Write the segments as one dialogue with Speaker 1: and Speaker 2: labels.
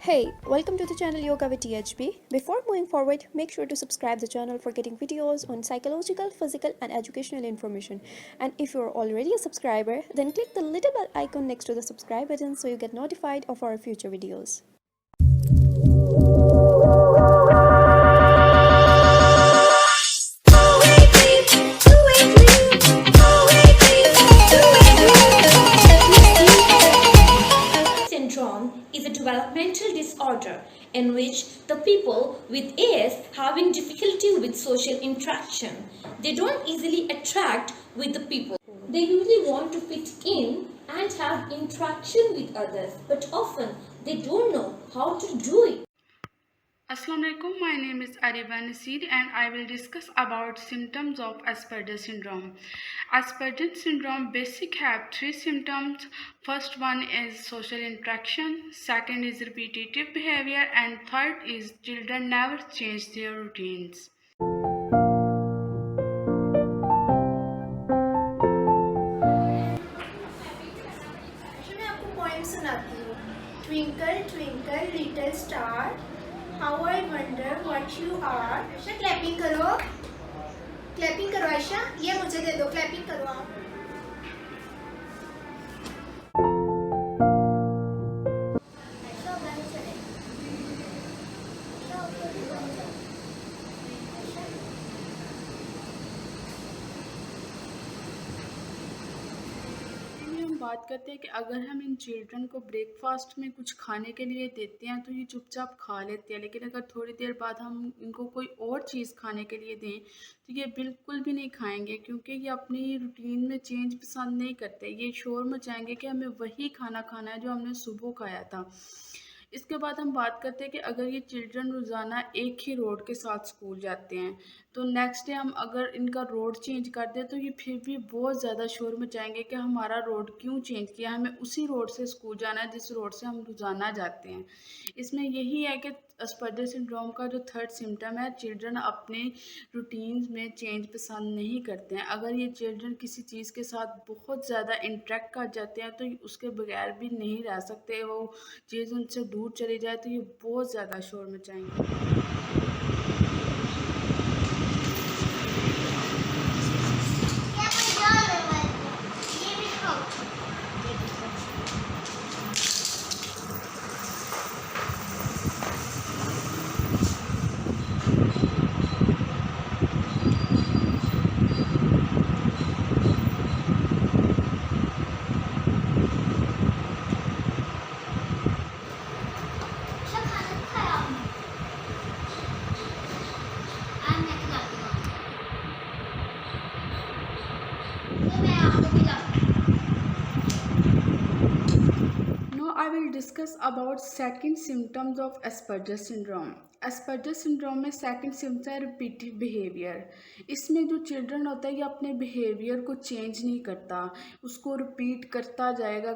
Speaker 1: Hey, welcome to the channel Yoga with THB. Before moving forward, make sure to subscribe the channel for getting videos on psychological, physical and educational information. And if you're already a subscriber, then click the little bell icon next to the subscribe button so you get notified of our future videos.
Speaker 2: Syndrome is a developmental disorder in which the people with AS having difficulty with social interaction. They don't easily attract with the people. They usually want to fit in and have interaction with others, but often they don't know how to do it.
Speaker 3: Assalamu alaikum, my name is Ariba Nasir and I will discuss about symptoms of Asperger syndrome. Asperger syndrome basic have three symptoms. First one is social interaction, second is repetitive behavior and third is children never change their routines.
Speaker 4: मैं आपको poem सुनाती हूँ. Twinkle twinkle little star, how I wonder what you are. Ayesha clapping करो, clapping करो आयशा. ये मुझे दे दो, clapping करो आप.
Speaker 3: हम बात करते हैं कि अगर हम इन चिल्ड्रन को ब्रेकफास्ट में कुछ खाने के लिए देते हैं तो ये चुपचाप खा लेते हैं, लेकिन अगर थोड़ी देर बाद हम इनको कोई और चीज़ खाने के लिए दें तो ये बिल्कुल भी नहीं खाएंगे, क्योंकि ये अपनी रूटीन में चेंज पसंद नहीं करते. ये शोर मचाएंगे कि हमें वही खाना खाना है जो हमने सुबह खाया था. इसके बाद हम बात करते हैं कि अगर ये चिल्ड्रन रोज़ाना एक ही रोड के साथ स्कूल जाते हैं तो नेक्स्ट डे हम अगर इनका रोड चेंज कर दें तो ये फिर भी बहुत ज़्यादा शोर मचाएंगे कि हमारा रोड क्यों चेंज किया, हमें उसी रोड से स्कूल जाना है जिस रोड से हम रोज़ाना जाते हैं. इसमें यही है कि अस्पर्जर सिंड्रोम का जो थर्ड सिम्टम है, चिल्ड्रन अपने रूटीन में चेंज पसंद नहीं करते हैं. अगर ये चिल्ड्रन किसी चीज़ के साथ बहुत ज़्यादा इंटरेक्ट कर जाते हैं तो उसके बगैर भी नहीं रह सकते. वो चीज़ उनसे दूर चली जाए तो ये बहुत ज़्यादा शोर मचाएंगे. Now I will discuss about second symptoms of Asperger syndrome. Asperger syndrome में सेकंड सिम्टम है रिपीटिव बिहेवियर. इसमें जो चिल्ड्रन होता है ये अपने बिहेवियर को चेंज नहीं करता, उसको रिपीट करता जाएगा.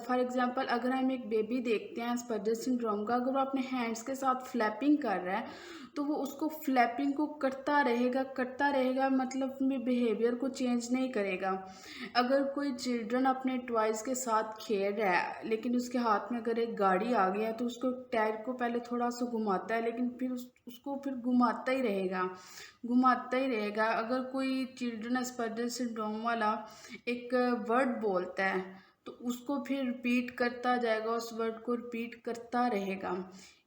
Speaker 3: फॉर एग्जांपल अगर हम एक बेबी देखते हैं Asperger सिंड्रोम का, अगर वो अपने हैंड्स के साथ फ्लैपिंग कर रहा है तो वो उसको फ्लैपिंग को करता रहेगा, मतलब बिहेवियर को चेंज नहीं करेगा. अगर कोई चिल्ड्रन अपने टॉयज़ के साथ खेल रहा है लेकिन उसके हाथ में अगर एक गाड़ी आ गया तो उसको टायर को पहले थोड़ा सा घुमाता है, लेकिन फिर उसको फिर घुमाता ही रहेगा. अगर कोई चिल्ड्रन अस्पर्जर सिंड्रोम वाला एक वर्ड बोलता है तो उसको फिर रिपीट करता जाएगा, उस वर्ड को रिपीट करता रहेगा.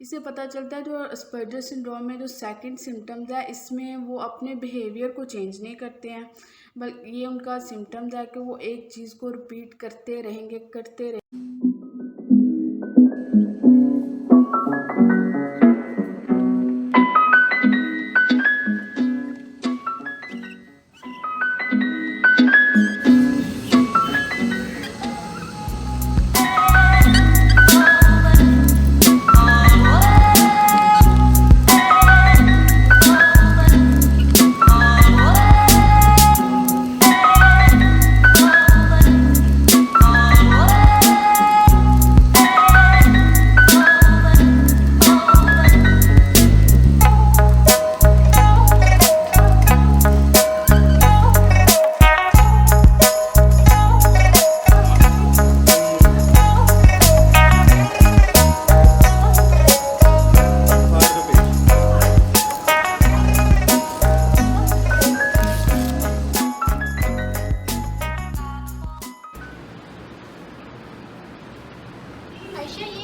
Speaker 3: इससे पता चलता है जो अस्पर्जर सिंड्रोम में जो सेकंड सिम्टम्स है इसमें वो अपने बिहेवियर को चेंज नहीं करते हैं, बल्कि ये उनका सिम्टम्स है कि वो एक चीज़ को रिपीट करते रहेंगे.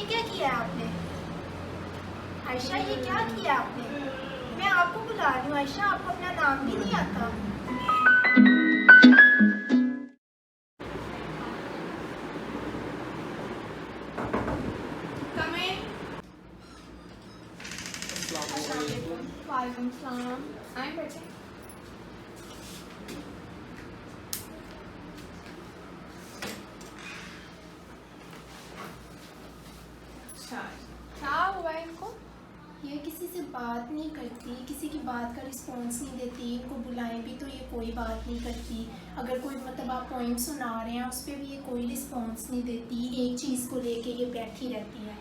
Speaker 4: ये क्या किया आपने? आयशा ये क्या किया आपने? मैं आपको बुला रही हूँ आयशा, आपको अपना नाम भी नहीं आता। Come in. वालेकुम सलाम। आए बैठे। अच्छा, क्या हुआ इनको? ये किसी से बात नहीं करती, किसी की बात का रिस्पॉन्स नहीं देती, इनको बुलाएं भी तो ये कोई बात नहीं करती। अगर कोई मतलब आप पॉइंट सुना रहे हैं उस पर भी ये कोई रिस्पॉन्स नहीं देती, एक चीज़ को लेके ये बैठी रहती है।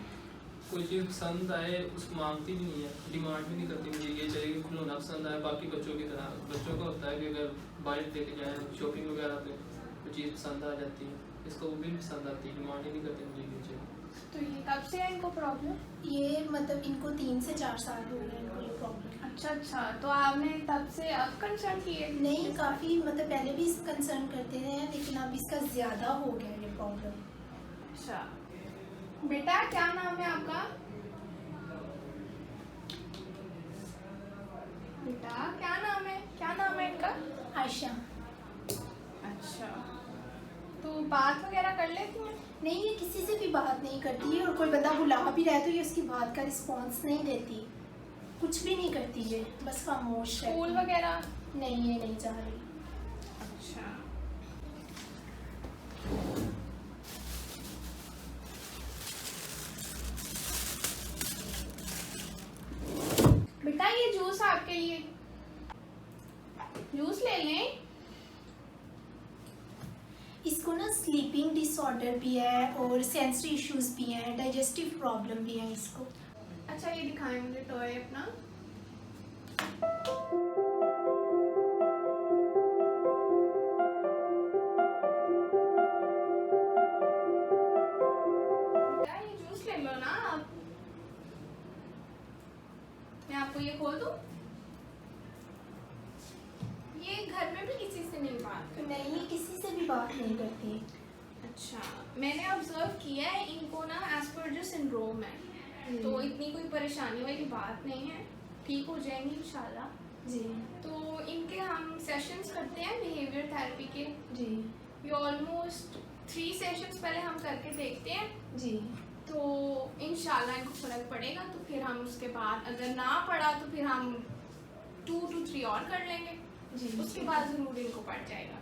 Speaker 5: कोई चीज़ पसंद आए उसको मांगती भी नहीं है, डिमांड भी नहीं करती मुझे ये चाहिए, खिलौना पसंद आए बाकी बच्चों की तरह। बच्चों का होता है कि अगर बाहर लेके जाए शॉपिंग वगैरह पे तो चीज़ पसंद आ जाती है, इसको वो भी पसंद आती है, डिमांड ही नहीं करती मुझे ये चाहिए।
Speaker 4: तो ये कब से है इनको प्रॉब्लम? ये मतलब इनको 3 से 4 साल हो गए इनको ये प्रॉब्लम।
Speaker 3: अच्छा, तो आपने तब से अब कंसर्न किए?
Speaker 4: नहीं, काफ़ी मतलब पहले भी कंसर्न करते हैं लेकिन अब इसका ज़्यादा हो गया ये प्रॉब्लम।
Speaker 3: अच्छा, बेटा क्या नाम है आपका? बेटा क्या नाम है? क्या नाम है इनका?
Speaker 4: आयशा।
Speaker 3: अच्छा, तो बात वगैरह कर लेती हैं?
Speaker 4: नहीं, ये किसी से भी बात नहीं करती है और कोई बंदा बुला भी रहा है तो ये उसकी बात का रिस्पॉन्स नहीं देती, कुछ भी नहीं करती है, बस खामोश है।
Speaker 3: स्कूल वगैरह?
Speaker 4: नहीं, ये नहीं जा रही।
Speaker 3: अच्छा, बेटा ये जूस आपके लिए, जूस ले लें।
Speaker 4: इसको ना स्लीपिंग डिसऑर्डर भी है और सेंसरी इश्यूज भी हैं, डाइजेस्टिव प्रॉब्लम भी है इसको।
Speaker 3: अच्छा, ये दिखाएं मुझे टॉय अपना। बेटा ये जूस ले लो ना आप। मैं आपको ये खोल दूं? ये घर में भी किसी से नहीं बात करती।
Speaker 4: नहीं, ये किसी से भी बात नहीं करती।
Speaker 3: अच्छा, मैंने ऑब्जर्व किया है इनको ना एस्पर्जर सिंड्रोम है, तो इतनी कोई परेशानी वाली बात नहीं है, ठीक हो जाएंगी इंशाल्लाह।
Speaker 4: जी
Speaker 3: तो इनके हम सेशंस करते हैं बिहेवियर थेरेपी के।
Speaker 4: जी
Speaker 3: ये ऑलमोस्ट 3 सेशंस पहले हम करके देखते हैं,
Speaker 4: जी
Speaker 3: तो इंशाल्लाह इनको फ़र्क पड़ेगा। तो फिर हम उसके बाद अगर ना पड़ा तो फिर हम 2 to 3 और कर लेंगे,
Speaker 4: जी
Speaker 3: उसके बाद ज़रूर इनको पड़ जाएगा।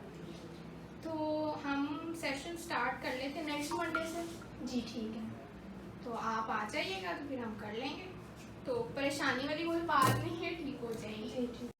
Speaker 3: तो हम सेशन स्टार्ट कर लेते हैं नेक्स्ट मंडे से।
Speaker 4: जी ठीक है।
Speaker 3: तो आप आ जाइएगा तो फिर हम कर लेंगे, तो परेशानी वाली कोई बात नहीं है, ठीक हो जाएंगे।
Speaker 4: जी ठीक।